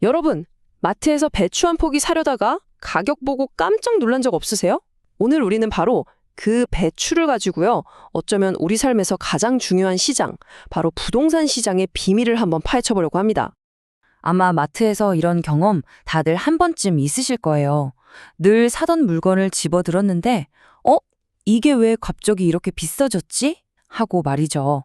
여러분, 마트에서 배추 한 포기 사려다가 가격 보고 깜짝 놀란 적 없으세요? 오늘 우리는 바로 그 배추를 가지고요. 어쩌면 우리 삶에서 가장 중요한 시장, 바로 부동산 시장의 비밀을 한번 파헤쳐보려고 합니다. 아마 마트에서 이런 경험 다들 한 번쯤 있으실 거예요. 늘 사던 물건을 집어들었는데, 이게 왜 갑자기 이렇게 비싸졌지? 하고 말이죠.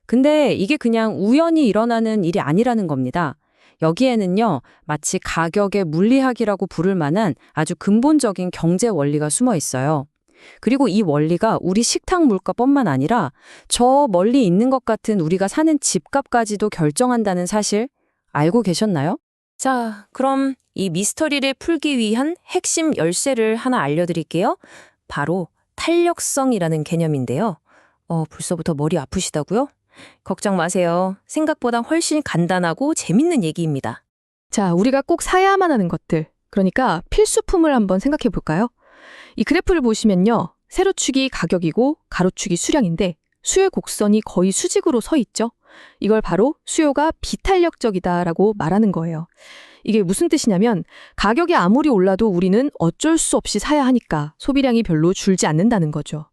근데 이게 그냥 우연히 일어나는 일이 아니라는 겁니다. 여기에는요, 마치 가격의 물리학이라고 부를 만한 아주 근본적인 경제 원리가 숨어 있어요. 그리고 이 원리가 우리 식탁 물가뿐만 아니라 저 멀리 있는 것 같은 우리가 사는 집값까지도 결정한다는 사실 알고 계셨나요? 자, 그럼 이 미스터리를 풀기 위한 핵심 열쇠를 하나 알려드릴게요. 바로 탄력성이라는 개념인데요. 벌써부터 머리 아프시다고요? 걱정 마세요. 생각보다 훨씬 간단하고 재밌는 얘기입니다. 자, 우리가 꼭 사야만 하는 것들, 그러니까 필수품을 한번 생각해 볼까요? 이 그래프를 보시면요. 세로축이 가격이고 가로축이 수량인데 수요의 곡선이 거의 수직으로 서 있죠. 이걸 바로 수요가 비탄력적이다라고 말하는 거예요. 이게 무슨 뜻이냐면 가격이 아무리 올라도 우리는 어쩔 수 없이 사야 하니까 소비량이 별로 줄지 않는다는 거죠.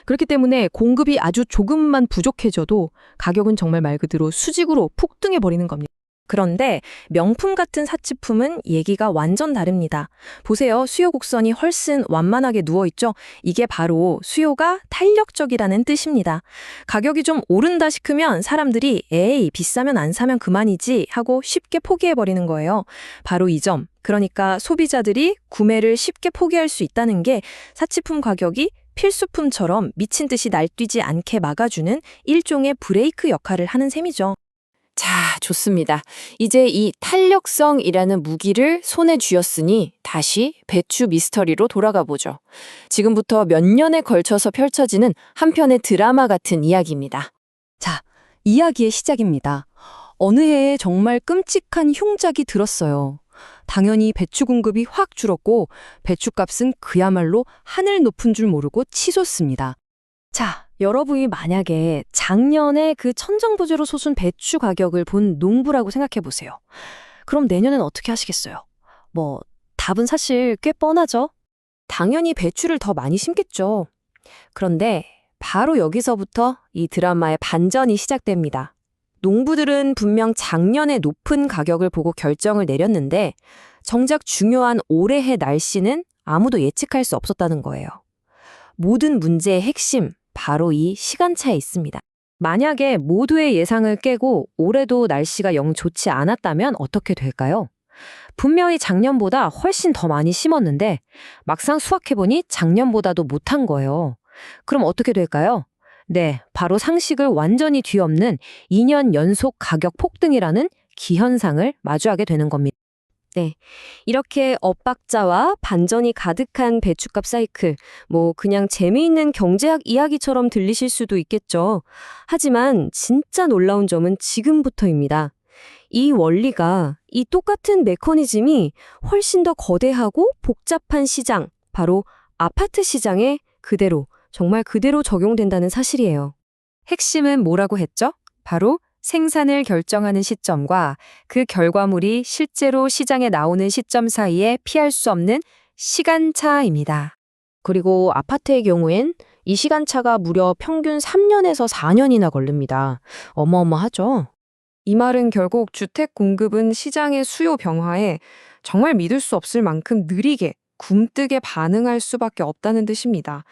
그렇기 때문에 공급이 아주 조금만 부족해져도 가격은 정말 말 그대로 수직으로 폭등해 버리는 겁니다. 그런데 명품 같은 사치품은 얘기가 완전 다릅니다. 보세요. 수요 곡선이 훨씬 완만하게 누워있죠? 이게 바로 수요가 탄력적이라는 뜻입니다. 가격이 좀 오른다 싶으면 사람들이 에이, 비싸면 안 사면 그만이지 하고 쉽게 포기해버리는 거예요. 바로 이 점. 그러니까 소비자들이 구매를 쉽게 포기할 수 있다는 게 사치품 가격이 필수품처럼 미친 듯이 날뛰지 않게 막아주는 일종의 브레이크 역할을 하는 셈이죠. 자, 좋습니다. 이제 이 탄력성이라는 무기를 손에 쥐었으니 다시 배추 미스터리로 돌아가 보죠. 지금부터 몇 년에 걸쳐서 펼쳐지는 한 편의 드라마 같은 이야기입니다. 자, 이야기의 시작입니다. 어느 해에 정말 끔찍한 흉작이 들었어요. 당연히 배추 공급이 확 줄었고 배추값은 그야말로 하늘 높은 줄 모르고 치솟습니다. 자, 여러분이 만약에 작년에 그 천정부지로 솟은 배추 가격을 본 농부라고 생각해 보세요. 그럼 내년엔 어떻게 하시겠어요? 답은 사실 꽤 뻔하죠? 당연히 배추를 더 많이 심겠죠. 그런데 바로 여기서부터 이 드라마의 반전이 시작됩니다. 농부들은 분명 작년에 높은 가격을 보고 결정을 내렸는데 정작 중요한 올해의 날씨는 아무도 예측할 수 없었다는 거예요. 모든 문제의 핵심, 바로 이 시간차에 있습니다. 만약에 모두의 예상을 깨고 올해도 날씨가 영 좋지 않았다면 어떻게 될까요? 분명히 작년보다 훨씬 더 많이 심었는데 막상 수확해보니 작년보다도 못한 거예요. 그럼 어떻게 될까요? 네, 바로 상식을 완전히 뒤엎는 2년 연속 가격 폭등이라는 기현상을 마주하게 되는 겁니다. 네, 이렇게 엇박자와 반전이 가득한 배추값 사이클, 그냥 재미있는 경제학 이야기처럼 들리실 수도 있겠죠. 하지만 진짜 놀라운 점은 지금부터입니다. 이 원리가, 이 똑같은 메커니즘이 훨씬 더 거대하고 복잡한 시장, 바로 아파트 시장에 정말 그대로 적용된다는 사실이에요. 핵심은 뭐라고 했죠? 바로 생산을 결정하는 시점과 그 결과물이 실제로 시장에 나오는 시점 사이에 피할 수 없는 시간차입니다. 그리고 아파트의 경우엔 이 시간차가 무려 평균 3년에서 4년이나 걸립니다. 어마어마하죠? 이 말은 결국 주택 공급은 시장의 수요 변화에 정말 믿을 수 없을 만큼 느리게, 굼뜨게 반응할 수밖에 없다는 뜻입니다.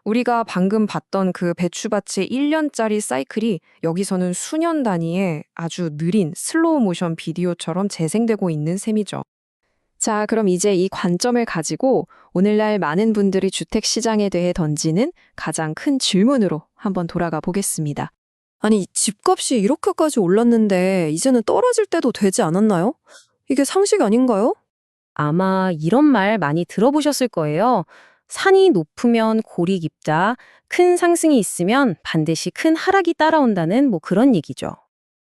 우리가 방금 봤던 그 배추밭의 1년짜리 사이클이 여기서는 수년 단위의 아주 느린 슬로우 모션 비디오처럼 재생되고 있는 셈이죠. 자, 그럼 이제 이 관점을 가지고 오늘날 많은 분들이 주택 시장에 대해 던지는 가장 큰 질문으로 한번 돌아가 보겠습니다. 아니, 집값이 이렇게까지 올랐는데 이제는 떨어질 때도 되지 않았나요? 이게 상식 아닌가요? 아마 이런 말 많이 들어보셨을 거예요. 산이 높으면 골이 깊다, 큰 상승이 있으면 반드시 큰 하락이 따라온다는 그런 얘기죠.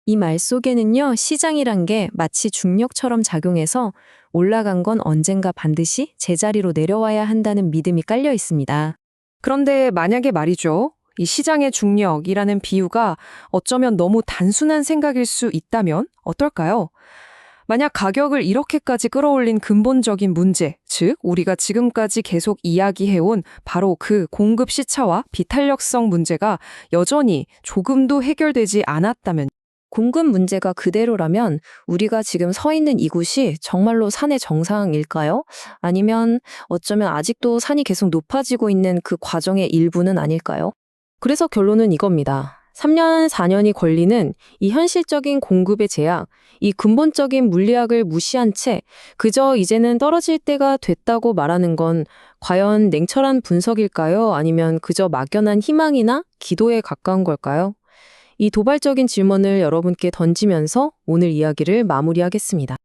이 말 속에는요, 시장이란 게 마치 중력처럼 작용해서 올라간 건 언젠가 반드시 제자리로 내려와야 한다는 믿음이 깔려 있습니다. 그런데 만약에 말이죠. 이 시장의 중력이라는 비유가 어쩌면 너무 단순한 생각일 수 있다면 어떨까요? 만약 가격을 이렇게까지 끌어올린 근본적인 문제, 즉 우리가 지금까지 계속 이야기해온 바로 그 공급 시차와 비탄력성 문제가 여전히 조금도 해결되지 않았다면 공급 문제가 그대로라면 우리가 지금 서 있는 이곳이 정말로 산의 정상일까요? 아니면 어쩌면 아직도 산이 계속 높아지고 있는 그 과정의 일부는 아닐까요? 그래서 결론은 이겁니다. 3년, 4년이 걸리는 이 현실적인 공급의 제약, 이 근본적인 물리학을 무시한 채 그저 이제는 떨어질 때가 됐다고 말하는 건 과연 냉철한 분석일까요? 아니면 그저 막연한 희망이나 기도에 가까운 걸까요? 이 도발적인 질문을 여러분께 던지면서 오늘 이야기를 마무리하겠습니다.